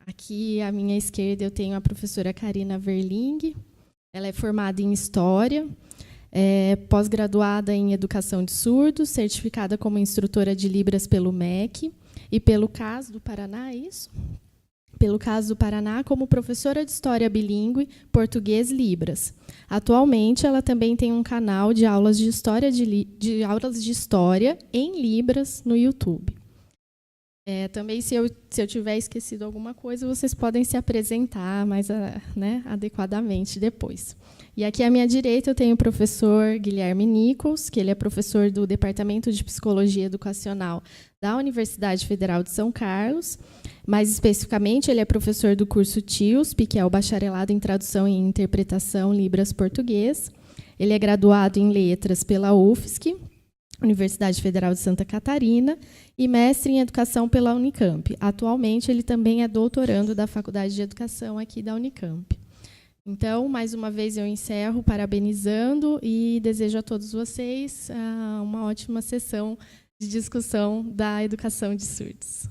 Aqui à minha esquerda eu tenho a professora Karina Verling. Ela é formada em História, pós-graduada em Educação de Surdos, certificada como instrutora de Libras pelo MEC e pelo CAS do Paraná, é isso? Pelo CAS do Paraná, como professora de História bilíngue, Português-Libras. Atualmente, ela também tem um canal de aulas de história, aulas de história em Libras no YouTube. Também, se eu tiver esquecido alguma coisa, vocês podem se apresentar mais adequadamente depois. E aqui à minha direita eu tenho o professor Guilherme Nichols, que ele é professor do Departamento de Psicologia Educacional da Universidade Federal de São Carlos. Mais especificamente, ele é professor do curso TIUSP, que é o Bacharelado em Tradução e Interpretação Libras-Português. Ele é graduado em Letras pela UFSC, Universidade Federal de Santa Catarina, e mestre em Educação pela Unicamp. Atualmente, ele também é doutorando da Faculdade de Educação aqui da Unicamp. Então, mais uma vez, eu encerro parabenizando e desejo a todos vocês uma ótima sessão de discussão da educação de surdos.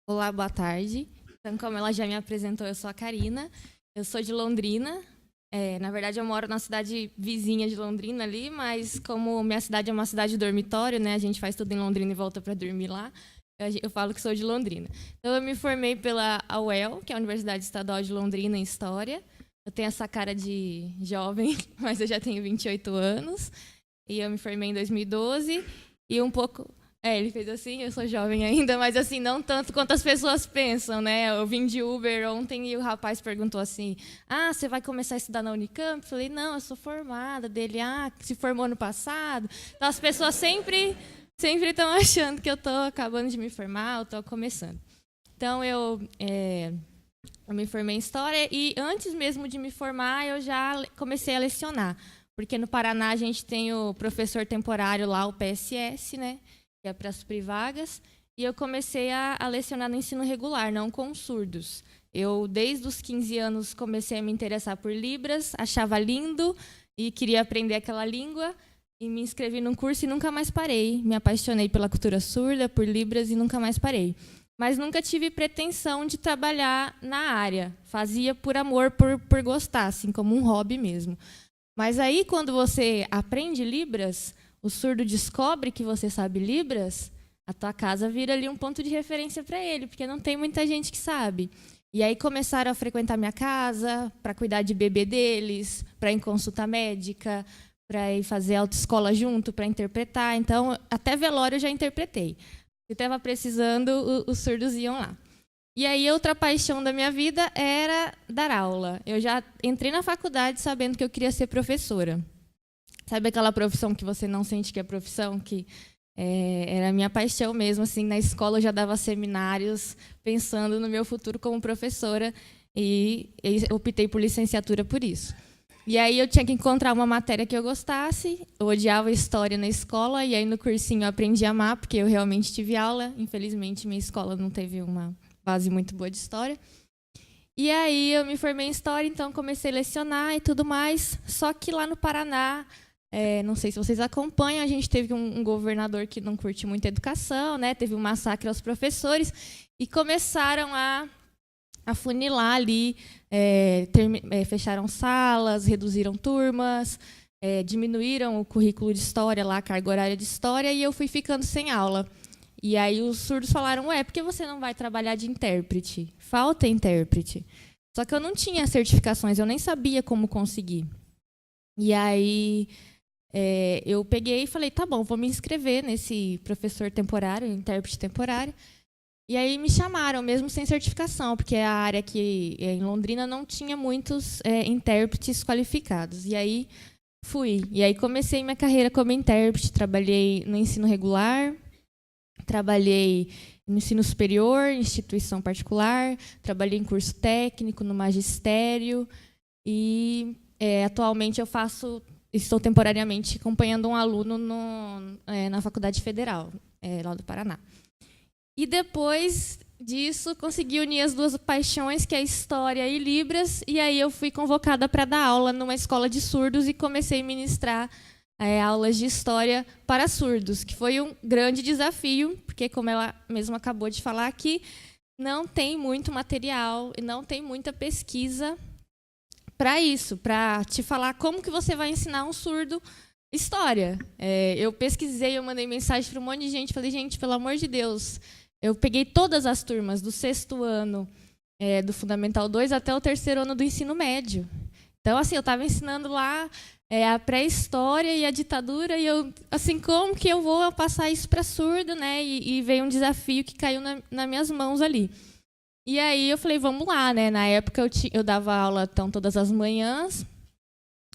Olá, boa tarde. Então, como ela já me apresentou, eu sou a Karina, eu sou de Londrina. Na verdade, eu moro na cidade vizinha de Londrina ali, mas como minha cidade é uma cidade dormitório, né, a gente faz tudo em Londrina e volta para dormir lá, eu falo que sou de Londrina. Então, eu me formei pela UEL, que é a Universidade Estadual de Londrina, em História. Eu tenho essa cara de jovem, mas eu já tenho 28 anos. E eu me formei em 2012 e um pouco... ele fez assim, eu sou jovem ainda, mas assim, não tanto quanto as pessoas pensam, né? Eu vim de Uber ontem e o rapaz perguntou assim, você vai começar a estudar na Unicamp? Eu falei, não, eu sou formada. Dele, se formou ano passado. Então, as pessoas sempre estão achando que eu estou acabando de me formar, eu estou começando. Então, eu me formei em História e antes mesmo de me formar, eu já comecei a lecionar. Porque no Paraná a gente tem o professor temporário lá, o PSS, né? Que é para suprir vagas, e eu comecei a lecionar no ensino regular, não com surdos. Eu, desde os 15 anos, comecei a me interessar por Libras, achava lindo e queria aprender aquela língua, e me inscrevi num curso e nunca mais parei. Me apaixonei pela cultura surda, por Libras, e nunca mais parei. Mas nunca tive pretensão de trabalhar na área. Fazia por amor, por gostar, assim, como um hobby mesmo. Mas aí, quando você aprende Libras, o surdo descobre que você sabe Libras, a tua casa vira ali um ponto de referência para ele, porque não tem muita gente que sabe. E aí começaram a frequentar minha casa para cuidar de bebê deles, para ir em consulta médica, para ir fazer autoescola junto, para interpretar. Então, até velório eu já interpretei. Se estava precisando, os surdos iam lá. E aí, outra paixão da minha vida era dar aula. Eu já entrei na faculdade sabendo que eu queria ser professora. Sabe aquela profissão que você não sente que é profissão? Que era a minha paixão mesmo. Assim, na escola eu já dava seminários pensando no meu futuro como professora e optei por licenciatura por isso. E aí eu tinha que encontrar uma matéria que eu gostasse. Eu odiava história na escola e aí no cursinho eu aprendi a amar, porque eu realmente tive aula. Infelizmente, minha escola não teve uma base muito boa de história. E aí eu me formei em História, então comecei a lecionar e tudo mais. Só que lá no Paraná... não sei se vocês acompanham, a gente teve um governador que não curte muito a educação, né? Teve um massacre aos professores e começaram a funilar ali, fecharam salas, reduziram turmas, diminuíram o currículo de História, lá, a carga horária de História, e eu fui ficando sem aula. E aí os surdos falaram, por que você não vai trabalhar de intérprete? Falta intérprete. Só que eu não tinha certificações, eu nem sabia como conseguir. E aí... eu peguei e falei, tá bom, vou me inscrever nesse professor temporário, intérprete temporário. E aí me chamaram, mesmo sem certificação, porque a área que em Londrina não tinha muitos intérpretes qualificados. E aí fui. E aí comecei minha carreira como intérprete, trabalhei no ensino regular, trabalhei no ensino superior, instituição particular, trabalhei em curso técnico, no magistério, e atualmente estou temporariamente acompanhando um aluno na Faculdade Federal, lá do Paraná. E depois disso, consegui unir as duas paixões, que é História e Libras, e aí eu fui convocada para dar aula numa escola de surdos e comecei a ministrar aulas de História para surdos, que foi um grande desafio, porque, como ela mesma acabou de falar aqui, não tem muito material e não tem muita pesquisa para isso, para te falar como que você vai ensinar um surdo História. Eu pesquisei, eu mandei mensagem para um monte de gente, falei, gente, pelo amor de Deus, eu peguei todas as turmas do 6º ano do Fundamental 2 até o 3º ano do ensino médio. Então, assim, eu estava ensinando lá a pré-história e a ditadura, e eu, assim, como que eu vou passar isso para surdo, né? E veio um desafio que caiu nas minhas mãos ali. E aí eu falei, vamos lá, né? Na época eu dava aula então todas as manhãs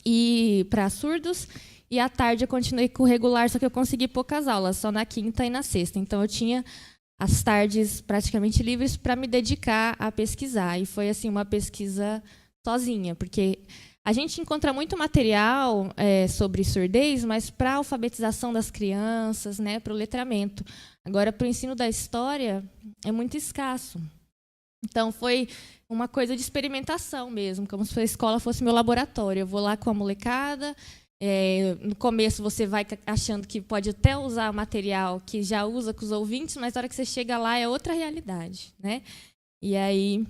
e para surdos, e à tarde eu continuei com o regular, só que eu consegui poucas aulas, só na quinta e na sexta. Então eu tinha as tardes praticamente livres para me dedicar a pesquisar. E foi assim uma pesquisa sozinha, porque a gente encontra muito material sobre surdez, mas para a alfabetização das crianças, né, para o letramento. Agora, para o ensino da história, é muito escasso. Então, foi uma coisa de experimentação mesmo, como se a escola fosse meu laboratório. Eu vou lá com a molecada. No começo, você vai achando que pode até usar material que já usa com os ouvintes, mas na hora que você chega lá, é outra realidade, né? E aí...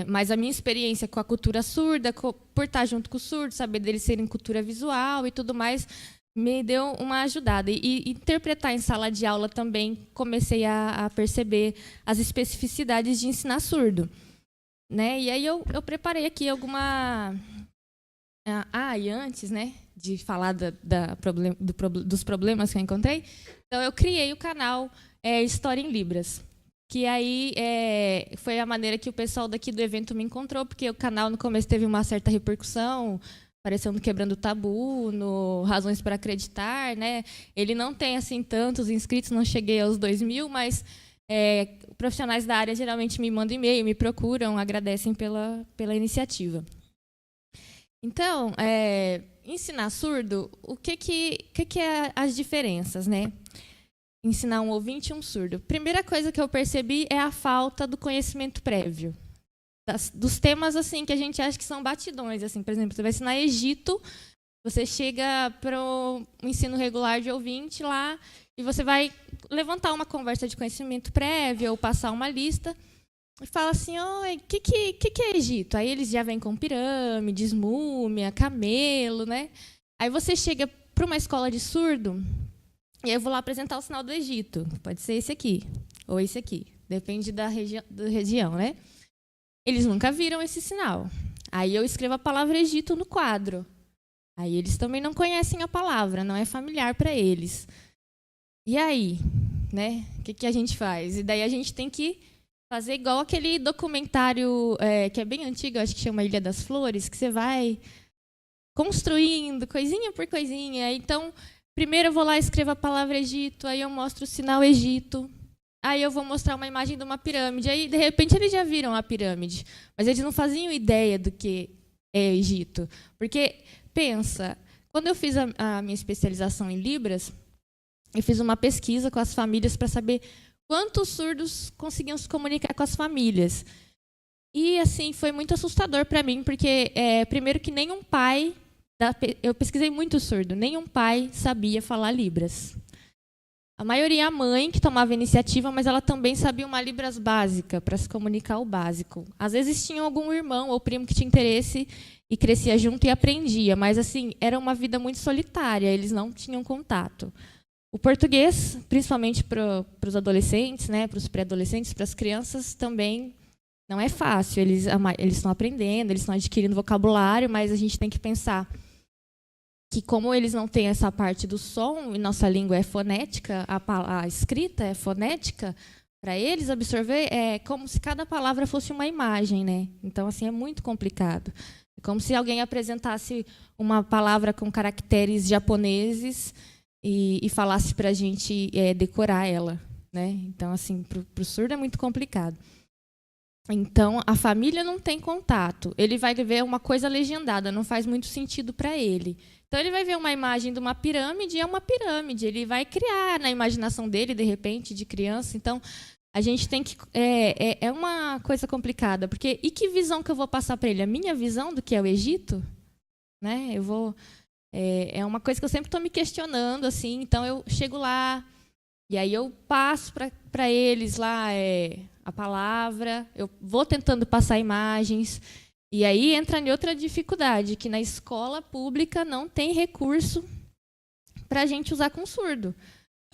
mas a minha experiência com a cultura surda, por estar junto com os surdos, saber deles serem cultura visual e tudo mais, me deu uma ajudada. E interpretar em sala de aula também, comecei a perceber as especificidades de ensinar surdo, né? E aí eu preparei aqui alguma... e antes, né, de falar dos problemas que eu encontrei, então eu criei o canal História em Libras, que aí foi a maneira que o pessoal daqui do evento me encontrou, porque o canal no começo teve uma certa repercussão, aparecendo Quebrando o Tabu, no Razões para Acreditar, né? Ele não tem assim tantos inscritos, não cheguei aos 2.000, mas profissionais da área geralmente me mandam e-mail, me procuram, agradecem pela iniciativa. Então, ensinar surdo, o que é as diferenças, né? Ensinar um ouvinte e um surdo. Primeira coisa que eu percebi é a falta do conhecimento prévio. Dos temas assim que a gente acha que são batidões. Assim, por exemplo, você vai ensinar Egito, você chega para o ensino regular de ouvinte lá e você vai levantar uma conversa de conhecimento prévio ou passar uma lista e fala assim, oi, o que é Egito? Aí eles já vêm com pirâmides, múmia, camelo, né? Aí você chega para uma escola de surdo e aí eu vou lá apresentar o sinal do Egito. Pode ser esse aqui ou esse aqui, depende da região, né? Eles nunca viram esse sinal. Aí eu escrevo a palavra Egito no quadro. Aí eles também não conhecem a palavra, não é familiar para eles. E aí, né? O que a gente faz? E daí a gente tem que fazer igual aquele documentário que é bem antigo, acho que chama Ilha das Flores, que você vai construindo coisinha por coisinha. Então, primeiro eu vou lá e escrevo a palavra Egito, aí eu mostro o sinal Egito. Aí eu vou mostrar uma imagem de uma pirâmide. Aí, de repente, eles já viram a pirâmide, mas eles não faziam ideia do que é Egito. Porque, pensa, quando eu fiz a minha especialização em Libras, eu fiz uma pesquisa com as famílias para saber quantos surdos conseguiam se comunicar com as famílias. E, assim, foi muito assustador para mim, porque, primeiro, que nenhum pai... Eu pesquisei muito surdo, nenhum pai sabia falar Libras. A maioria é a mãe que tomava a iniciativa, mas ela também sabia uma Libras básica, para se comunicar o básico. Às vezes tinha algum irmão ou primo que tinha interesse e crescia junto e aprendia, mas assim era uma vida muito solitária, eles não tinham contato. O português, principalmente para os adolescentes, né, para os pré-adolescentes, para as crianças, também não é fácil. Eles estão aprendendo, eles estão adquirindo vocabulário, mas a gente tem que pensar que como eles não têm essa parte do som, e nossa língua é fonética, a escrita é fonética, para eles absorver é como se cada palavra fosse uma imagem, né? Então, assim, é muito complicado. É como se alguém apresentasse uma palavra com caracteres japoneses e falasse para a gente decorar ela, né? Então, assim, para o surdo é muito complicado. Então, a família não tem contato. Ele vai ver uma coisa legendada, não faz muito sentido para ele. Então, ele vai ver uma imagem de uma pirâmide, e é uma pirâmide. Ele vai criar na imaginação dele, de repente, de criança. Então, a gente tem que... É uma coisa complicada, porque... E que visão que eu vou passar para ele? A minha visão do que é o Egito? Né? Eu vou... É uma coisa que eu sempre estou me questionando, assim. Então, eu chego lá, e aí eu passo para eles lá a palavra, eu vou tentando passar imagens, e aí entra em outra dificuldade, que na escola pública não tem recurso para a gente usar com surdo.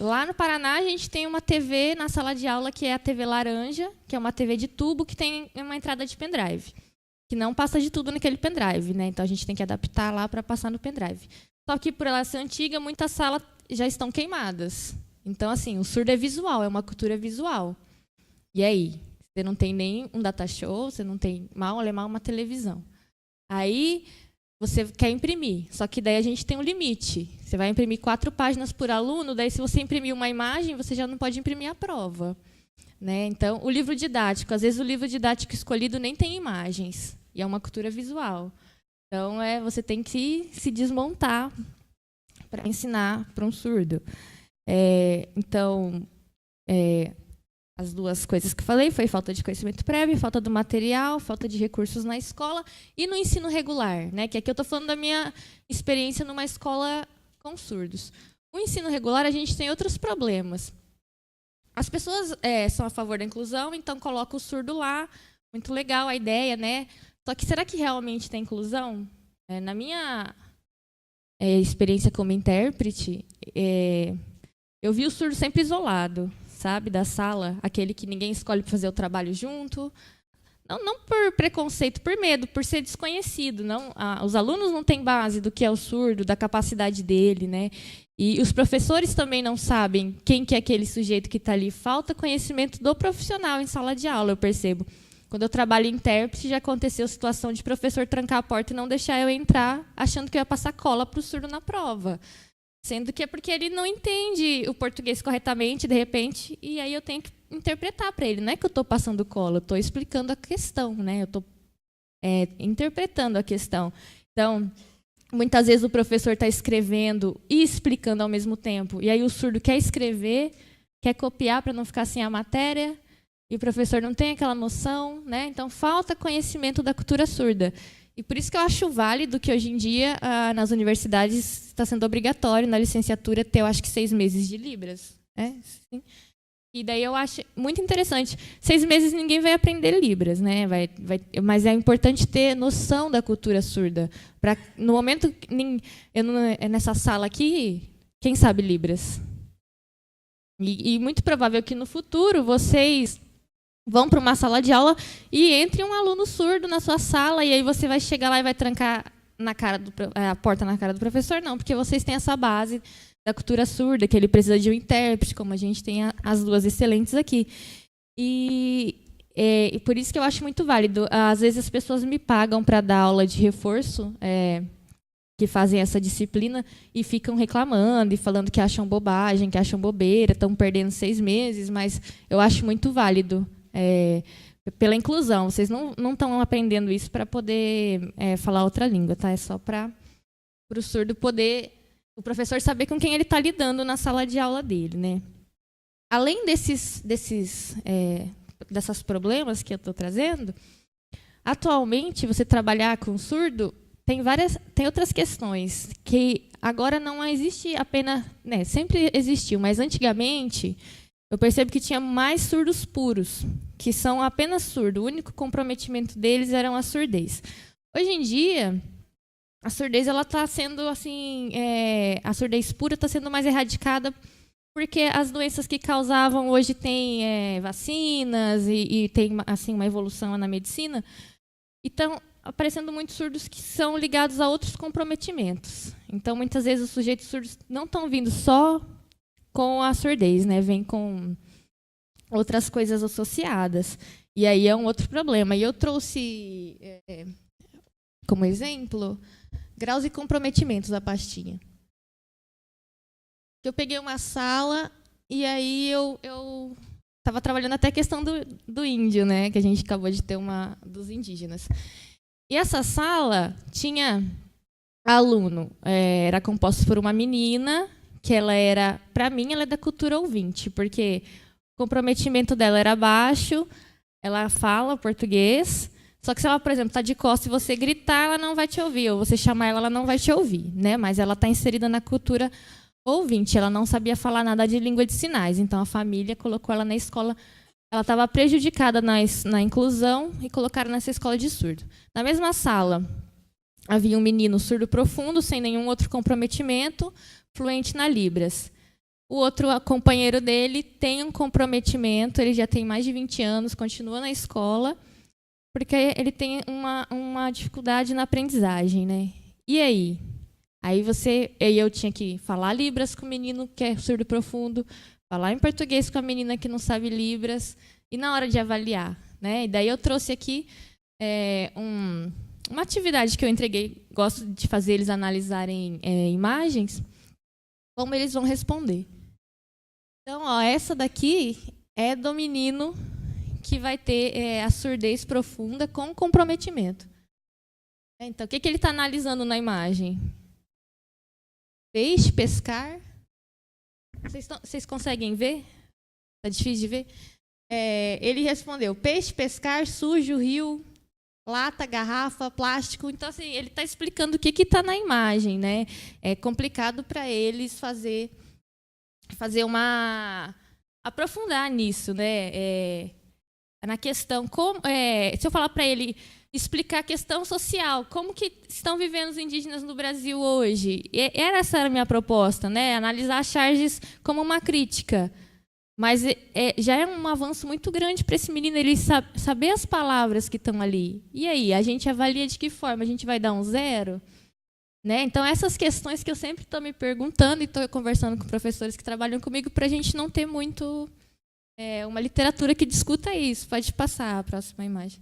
Lá no Paraná, a gente tem uma TV na sala de aula, que é a TV laranja, que é uma TV de tubo que tem uma entrada de pendrive, que não passa de tudo naquele pendrive, né? Então, a gente tem que adaptar lá para passar no pendrive. Só que, por ela ser antiga, muitas salas já estão queimadas. Então, assim, o surdo é visual, é uma cultura visual. E aí? Você não tem nem um data show, você não tem mal uma televisão. Aí, você quer imprimir, só que daí a gente tem um limite. Você vai imprimir 4 páginas por aluno, daí se você imprimir uma imagem, você já não pode imprimir a prova. Né? Então, o livro didático, às vezes o livro didático escolhido nem tem imagens, e é uma cultura visual. Então, você tem que se desmontar para ensinar para um surdo. Então, as duas coisas que falei foi falta de conhecimento prévio, falta do material, falta de recursos na escola e no ensino regular, né? Que aqui eu estou falando da minha experiência numa escola com surdos. O ensino regular, a gente tem outros problemas. As pessoas são a favor da inclusão, então coloca o surdo lá, muito legal a ideia, né? Só que será que realmente tem inclusão? Na minha experiência como intérprete, eu vi o surdo sempre isolado, sabe, da sala, aquele que ninguém escolhe para fazer o trabalho junto. Não por preconceito, por medo, por ser desconhecido. Os alunos não têm base do que é o surdo, da capacidade dele, né? E os professores também não sabem quem que é aquele sujeito que está ali. Falta conhecimento do profissional em sala de aula, eu percebo. Quando eu trabalho em intérprete, já aconteceu a situação de professor trancar a porta e não deixar eu entrar, achando que eu ia passar cola para o surdo na prova. Sendo que é porque ele não entende o português corretamente, de repente, e aí eu tenho que interpretar para ele. Não é que eu estou passando cola, eu estou explicando a questão, né? Eu estou interpretando a questão. Então, muitas vezes o professor está escrevendo e explicando ao mesmo tempo, e aí o surdo quer escrever, quer copiar para não ficar sem a matéria, e o professor não tem aquela noção, né? Então, falta conhecimento da cultura surda. E por isso que eu acho válido que, hoje em dia, nas universidades, está sendo obrigatório, na licenciatura, ter, eu acho que 6 meses de Libras. Sim. E daí eu acho muito interessante. 6 meses ninguém vai aprender Libras, né? Mas é importante ter noção da cultura surda. No momento, nessa sala aqui, quem sabe Libras? E muito provável que, no futuro, vocês vão para uma sala de aula e entre um aluno surdo na sua sala, e aí você vai chegar lá e vai trancar a porta na cara do professor. Não, porque vocês têm essa base da cultura surda, que ele precisa de um intérprete, como a gente tem as duas excelentes aqui. E por isso que eu acho muito válido. Às vezes as pessoas me pagam para dar aula de reforço, que fazem essa disciplina, e ficam reclamando e falando que acham bobagem, que acham bobeira, estão perdendo 6 meses, mas eu acho muito válido. Pela inclusão. Vocês não estão aprendendo isso para poder falar outra língua, tá? É só para o surdo poder, o professor saber com quem ele está lidando na sala de aula dele, né? Além desses problemas que eu estou trazendo, atualmente, você trabalhar com surdo tem outras questões que agora não existe apenas, né? Sempre existiu, mas antigamente eu percebo que tinha mais surdos puros, que são apenas surdos. O único comprometimento deles era a surdez. Hoje em dia, a surdez está sendo assim, a surdez pura está sendo mais erradicada, porque as doenças que causavam hoje têm vacinas e tem assim uma evolução na medicina. Então, aparecendo muitos surdos que são ligados a outros comprometimentos. Então, muitas vezes os sujeitos surdos não estão vindo só com a surdez, né? Vem com outras coisas associadas. E aí é um outro problema. E eu trouxe, como exemplo, graus e comprometimentos da pastinha. Eu peguei uma sala e aí eu estava trabalhando até a questão do índio, né, que a gente acabou de ter uma dos indígenas. E essa sala tinha aluno, era composto por uma menina, que ela era, para mim, ela é da cultura ouvinte, porque o comprometimento dela era baixo, ela fala português, só que se ela, por exemplo, está de costas e você gritar, ela não vai te ouvir, ou você chamar ela, ela não vai te ouvir, né? Mas ela está inserida na cultura ouvinte, ela não sabia falar nada de língua de sinais, então a família colocou ela na escola, ela estava prejudicada na inclusão e colocaram nessa escola de surdo. Na mesma sala, havia um menino surdo profundo, sem nenhum outro comprometimento, fluente na Libras. O outro companheiro dele tem um comprometimento, ele já tem mais de 20 anos, continua na escola, porque ele tem uma dificuldade na aprendizagem, né? E aí? Aí eu tinha que falar Libras com o menino que é surdo profundo, falar em português com a menina que não sabe Libras, e na hora de avaliar, né? E daí eu trouxe aqui uma atividade que eu entreguei, gosto de fazer eles analisarem imagens, como eles vão responder. Então, ó, essa daqui é do menino que vai ter a surdez profunda com comprometimento. Então, o que ele está analisando na imagem? Peixe, pescar. Vocês conseguem ver? Está difícil de ver? Ele respondeu, peixe, pescar, sujo, rio, lata, garrafa, plástico. Então, assim, ele está explicando o que está na imagem, né? É complicado para eles fazer aprofundar nisso, né? Na questão, se eu falar para ele explicar a questão social, como que estão vivendo os indígenas no Brasil hoje? Essa era a minha proposta, né? Analisar as charges como uma crítica. Mas já é um avanço muito grande para esse menino ele saber as palavras que estão ali. E aí, a gente avalia de que forma? A gente vai dar um 0? Né? Então, essas questões que eu sempre estou me perguntando e estou conversando com professores que trabalham comigo para a gente não ter muito uma literatura que discuta isso. Pode passar a próxima imagem.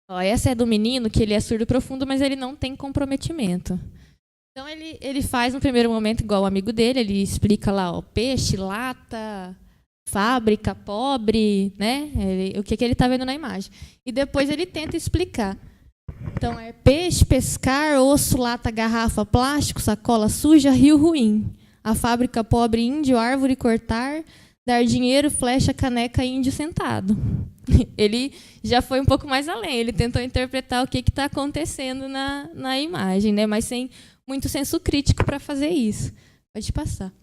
Ó, essa é do menino, que ele é surdo profundo, mas ele não tem comprometimento. Então, ele faz, no primeiro momento, igual o amigo dele, ele explica lá, ó, peixe, lata, fábrica, pobre, né? O que ele está vendo na imagem. E depois ele tenta explicar. Então, é peixe, pescar, osso, lata, garrafa, plástico, sacola suja, rio ruim. A fábrica pobre, índio, árvore, cortar, dar dinheiro, flecha, caneca, índio sentado. Ele já foi um pouco mais além. Ele tentou interpretar o que está acontecendo na imagem, né? Mas sem muito senso crítico para fazer isso. Pode passar.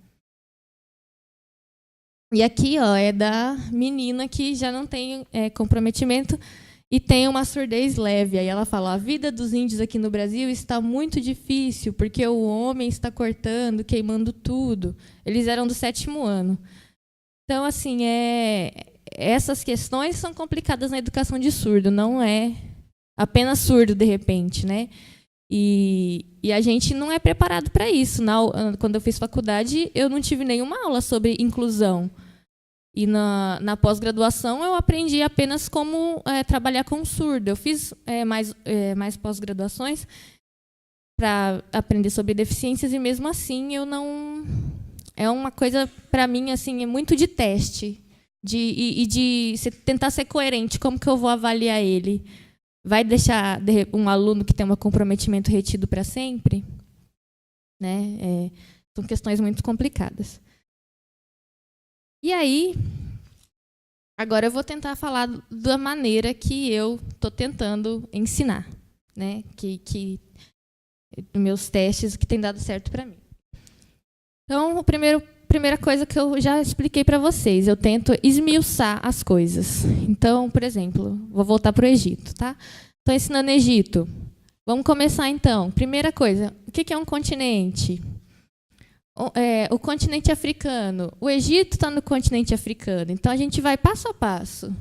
E aqui, ó, é da menina que já não tem comprometimento e tem uma surdez leve. Aí ela fala, a vida dos índios aqui no Brasil está muito difícil, porque o homem está cortando, queimando tudo. Eles eram do 7º ano. Então, assim, essas questões são complicadas na educação de surdo, não é apenas surdo, de repente, né? E a gente não é preparado para isso. Quando eu fiz faculdade, eu não tive nenhuma aula sobre inclusão. E na pós-graduação eu aprendi apenas como trabalhar com surdo. Eu fiz mais pós-graduações para aprender sobre deficiências e mesmo assim eu não é uma coisa para mim assim é muito de teste de tentar ser coerente. Como que eu vou avaliar ele? Vai deixar um aluno que tem um comprometimento retido para sempre? Né? São questões muito complicadas. E aí, agora eu vou tentar falar da maneira que eu estou tentando ensinar, né? Que meus testes que tem dado certo para mim. Então, primeira coisa que eu já expliquei para vocês, eu tento esmiuçar as coisas. Então, por exemplo, vou voltar para o Egito, tá? Estou ensinando Egito. Vamos começar então. Primeira coisa, o que é um continente? O continente africano. O Egito está no continente africano. Então, a gente vai passo a passo.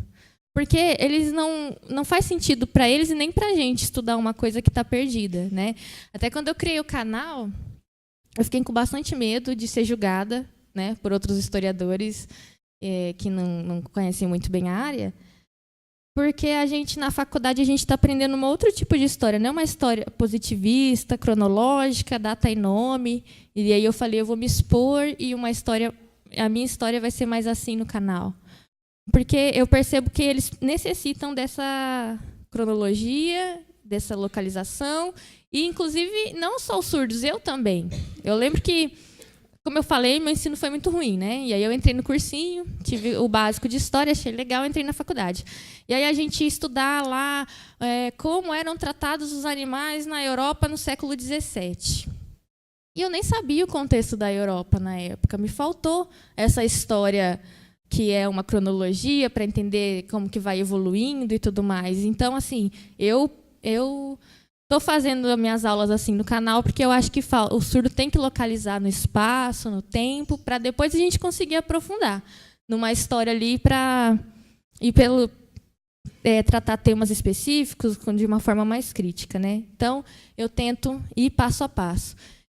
Porque eles não faz sentido para eles e nem para a gente estudar uma coisa que está perdida, né? Até quando eu criei o canal, eu fiquei com bastante medo de ser julgada, né, por outros historiadores que não conhecem muito bem a área. Porque na faculdade, a gente está aprendendo um outro tipo de história, não é uma história positivista, cronológica, data e nome. E aí eu falei, eu vou me expor e uma história a minha história vai ser mais assim no canal. Porque eu percebo que eles necessitam dessa cronologia, dessa localização, e, inclusive, não só os surdos, eu também. Eu lembro que, como eu falei, meu ensino foi muito ruim, né? E aí eu entrei no cursinho, tive o básico de história, achei legal, entrei na faculdade. E aí a gente ia estudar lá como eram tratados os animais na Europa no século XVII. E eu nem sabia o contexto da Europa na época. Me faltou essa história que é uma cronologia para entender como que vai evoluindo e tudo mais. Então, assim, eu estou fazendo as minhas aulas assim no canal porque eu acho que o surdo tem que localizar no espaço, no tempo, para depois a gente conseguir aprofundar numa história ali tratar temas específicos de uma forma mais crítica, né? Então, eu tento ir passo a passo.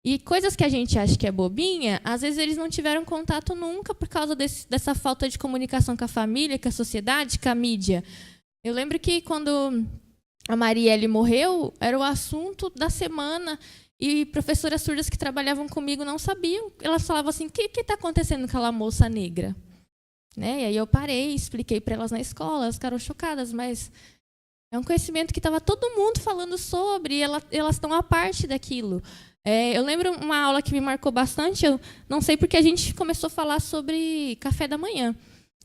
E coisas que a gente acha que é bobinha, às vezes eles não tiveram contato nunca por causa dessa falta de comunicação com a família, com a sociedade, com a mídia. Eu lembro que quando a Marielle morreu, era o assunto da semana, e professoras surdas que trabalhavam comigo não sabiam. Elas falavam assim, o que está acontecendo com aquela moça negra? Né? E aí eu parei, expliquei para elas na escola, elas ficaram chocadas, mas é um conhecimento que estava todo mundo falando sobre, e elas estão à parte daquilo. Eu lembro uma aula que me marcou bastante, eu não sei porque a gente começou a falar sobre café da manhã.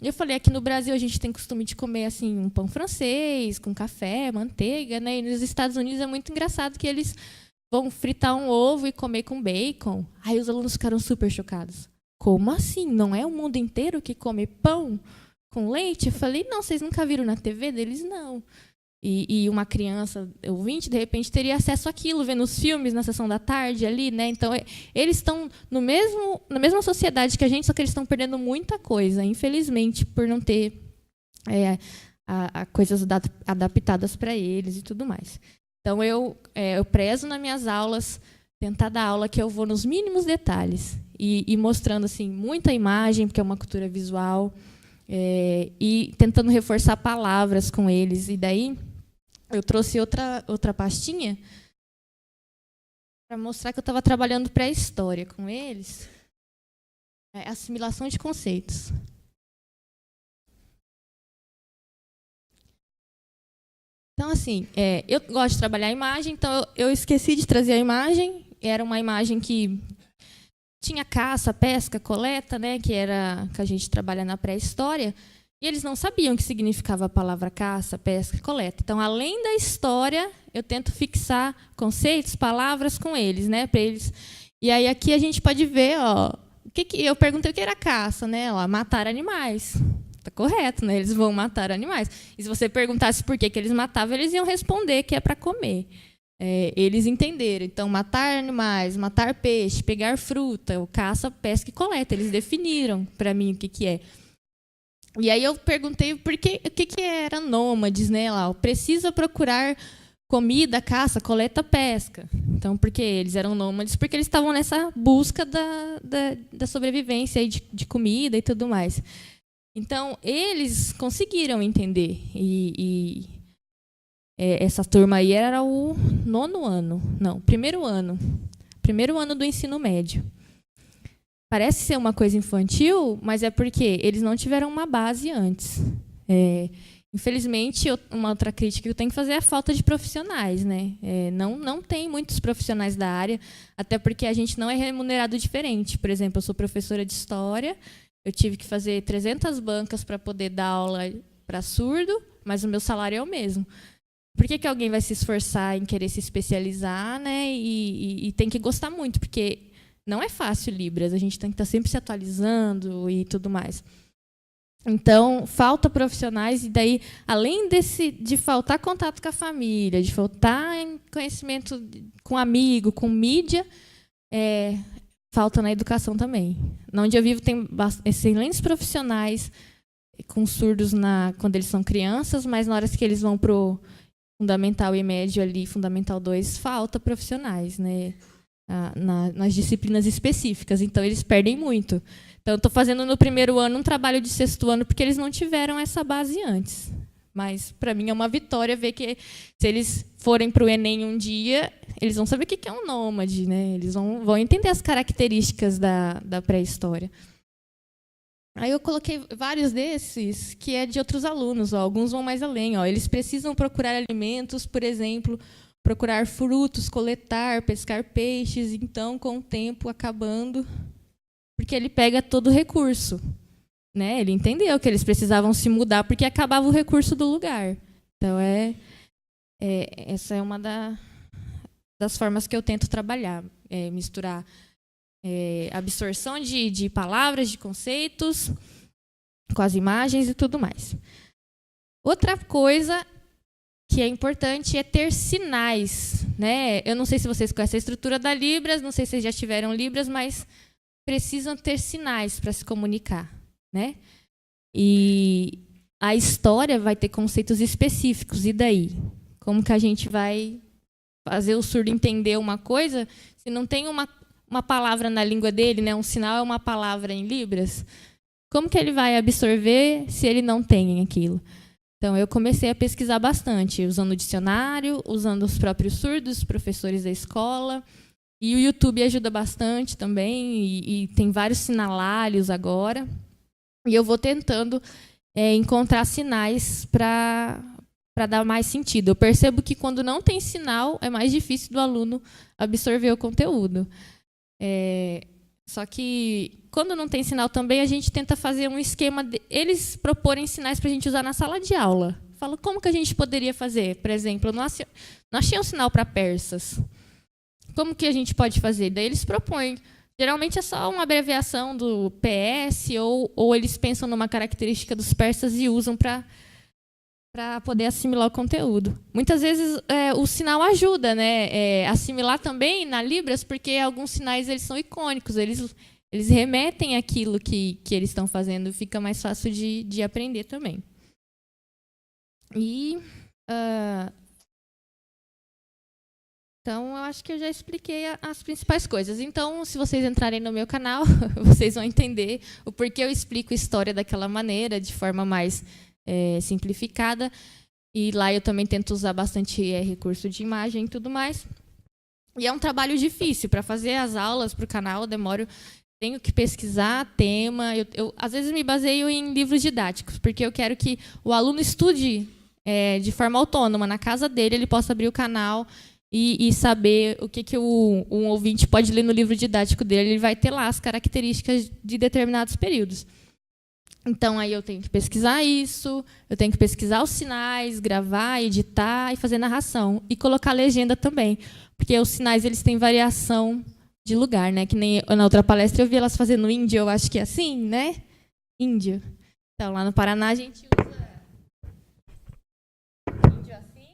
Eu falei, aqui no Brasil a gente tem costume de comer assim, um pão francês, com café, manteiga, né? E nos Estados Unidos é muito engraçado que eles vão fritar um ovo e comer com bacon. Aí os alunos ficaram super chocados. Como assim? Não é o mundo inteiro que come pão com leite? Eu falei, não, vocês nunca viram na TV deles? Não. E uma criança ouvinte, de repente, teria acesso àquilo, vendo os filmes na sessão da tarde ali, né? Então, eles estão na mesma sociedade que a gente, só que eles estão perdendo muita coisa, infelizmente, por não ter coisas adaptadas para eles e tudo mais. Então, eu prezo nas minhas aulas, tentar dar aula que eu vou nos mínimos detalhes e mostrando assim, muita imagem, porque é uma cultura visual, e tentando reforçar palavras com eles. E daí eu trouxe outra pastinha para mostrar que eu estava trabalhando pré-história com eles. Assimilação de conceitos. Então, assim, eu gosto de trabalhar a imagem, então eu esqueci de trazer a imagem. Era uma imagem que tinha caça, pesca, coleta, né, que a gente trabalha na pré-história. E eles não sabiam o que significava a palavra caça, pesca e coleta. Então, além da história, eu tento fixar conceitos, palavras com eles, né, para eles. E aí aqui a gente pode ver, ó, eu perguntei o que era caça, né? Ó, matar animais. Está correto, né? Eles vão matar animais. E se você perguntasse por que eles matavam, eles iam responder que é para comer. Eles entenderam. Então, matar animais, matar peixe, pegar fruta, o caça, pesca e coleta. Eles definiram para mim o que é. E aí eu perguntei o que era nômades, né? Lá, precisa procurar comida, caça, coleta, pesca. Então, porque eles eram nômades, porque eles estavam nessa busca da sobrevivência aí de comida e tudo mais. Então, eles conseguiram entender. Essa turma aí era o primeiro ano do ensino médio. Parece ser uma coisa infantil, mas é porque eles não tiveram uma base antes. Infelizmente, uma outra crítica que eu tenho que fazer é a falta de profissionais, né? Não tem muitos profissionais da área, até porque a gente não é remunerado diferente. Por exemplo, eu sou professora de história, eu tive que fazer 300 bancas para poder dar aula para surdo, mas o meu salário é o mesmo. Por que alguém vai se esforçar em querer se especializar, né? E tem que gostar muito, porque não é fácil Libras, a gente tem que estar sempre se atualizando e tudo mais. Então, falta profissionais, e daí, além de faltar contato com a família, de faltar conhecimento com amigo, com mídia, falta na educação também. Onde eu vivo tem excelentes profissionais com surdos quando eles são crianças, mas na hora que eles vão para o Fundamental e Médio, ali, Fundamental 2, falta profissionais, né? Nas disciplinas específicas, então eles perdem muito. Então, eu estou fazendo no primeiro ano um trabalho de sexto ano porque eles não tiveram essa base antes. Mas, para mim, é uma vitória ver que, se eles forem para o Enem um dia, eles vão saber o que é um nômade, né? Eles vão entender as características da pré-história. Aí eu coloquei vários desses que é de outros alunos. Ó, alguns vão mais além. Ó, eles precisam procurar alimentos, por exemplo, procurar frutos, coletar, pescar peixes. Então, com o tempo acabando, porque ele pega todo o recurso, né? Ele entendeu que eles precisavam se mudar porque acabava o recurso do lugar. Então, essa é uma das formas que eu tento trabalhar, misturar absorção de palavras, de conceitos, com as imagens e tudo mais. Outra coisa que é importante é ter sinais, né? Eu não sei se vocês conhecem a estrutura da Libras, não sei se vocês já tiveram Libras, mas precisam ter sinais para se comunicar, né? E a história vai ter conceitos específicos. E daí? Como que a gente vai fazer o surdo entender uma coisa se não tem uma palavra na língua dele, né? Um sinal é uma palavra em Libras? Como que ele vai absorver se ele não tem aquilo? Então, eu comecei a pesquisar bastante, usando o dicionário, usando os próprios surdos, os professores da escola. E o YouTube ajuda bastante também, e tem vários sinalários agora. E eu vou tentando encontrar sinais para dar mais sentido. Eu percebo que quando não tem sinal, é mais difícil do aluno absorver o conteúdo. Só que, quando não tem sinal também, a gente tenta fazer um esquema de eles proporem sinais para a gente usar na sala de aula. Falo, como que a gente poderia fazer? Por exemplo, não achei um sinal para persas. Como que a gente pode fazer? Daí eles propõem. Geralmente é só uma abreviação do PS, ou eles pensam numa característica dos persas e usam para poder assimilar o conteúdo. Muitas vezes o sinal ajuda, né? Assimilar também na Libras, porque alguns sinais eles são icônicos, eles remetem àquilo que eles estão fazendo, fica mais fácil de aprender também. Então, eu acho que eu já expliquei as principais coisas. Então, se vocês entrarem no meu canal, vocês vão entender o porquê eu explico história daquela maneira, de forma mais simplificada. E lá eu também tento usar bastante recurso de imagem e tudo mais. E é um trabalho difícil. Para fazer as aulas para o canal, tenho que pesquisar tema. Eu, às vezes, me baseio em livros didáticos, porque eu quero que o aluno estude de forma autônoma. Na casa dele, ele possa abrir o canal e saber o que um ouvinte pode ler no livro didático dele. Ele vai ter lá as características de determinados períodos. Então, aí eu tenho que pesquisar isso, eu tenho que pesquisar os sinais, gravar, editar e fazer narração. E colocar legenda também, porque os sinais eles têm variação de lugar, né? Que nem na outra palestra eu vi elas fazendo índio, eu acho que é assim, né? Índio. Então, lá no Paraná a gente usa índio assim.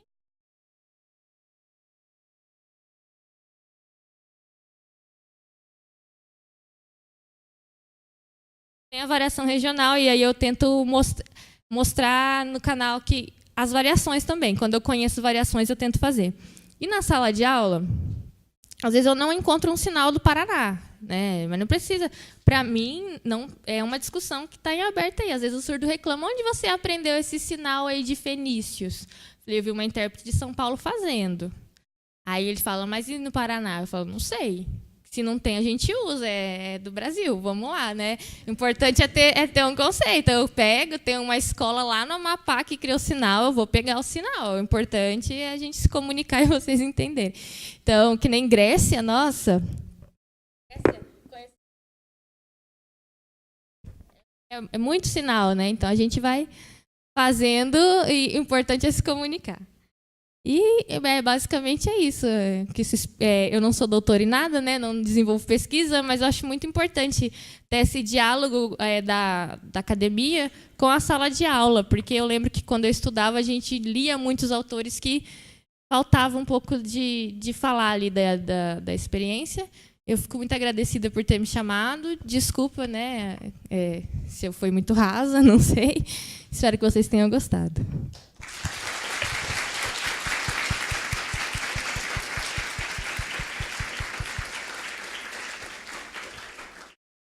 Tem a variação regional, e aí eu tento mostrar no canal que as variações também. Quando eu conheço variações, eu tento fazer. E na sala de aula, às vezes eu não encontro um sinal do Paraná, né? Mas não precisa. Para mim, não é uma discussão que está em aberta aí. Às vezes o surdo reclama, onde você aprendeu esse sinal aí de fenícios? Eu vi uma intérprete de São Paulo fazendo. Aí ele fala, mas e no Paraná? Eu falo, não sei. Se não tem, a gente usa, é do Brasil, vamos lá, né? O importante é ter um conceito. Eu tem uma escola lá no Amapá que criou o sinal, eu vou pegar o sinal. O importante é a gente se comunicar e vocês entenderem. Então, que nem Grécia, nossa. É muito sinal, né? Então, a gente vai fazendo e o importante é se comunicar. E basicamente é isso. Eu não sou doutora em nada, né? Não desenvolvo pesquisa, mas eu acho muito importante ter esse diálogo da academia com a sala de aula, porque eu lembro que quando eu estudava a gente lia muitos autores que faltava um pouco de falar ali da experiência. Eu fico muito agradecida por ter me chamado. Desculpa, né? Se eu fui muito rasa, não sei. Espero que vocês tenham gostado.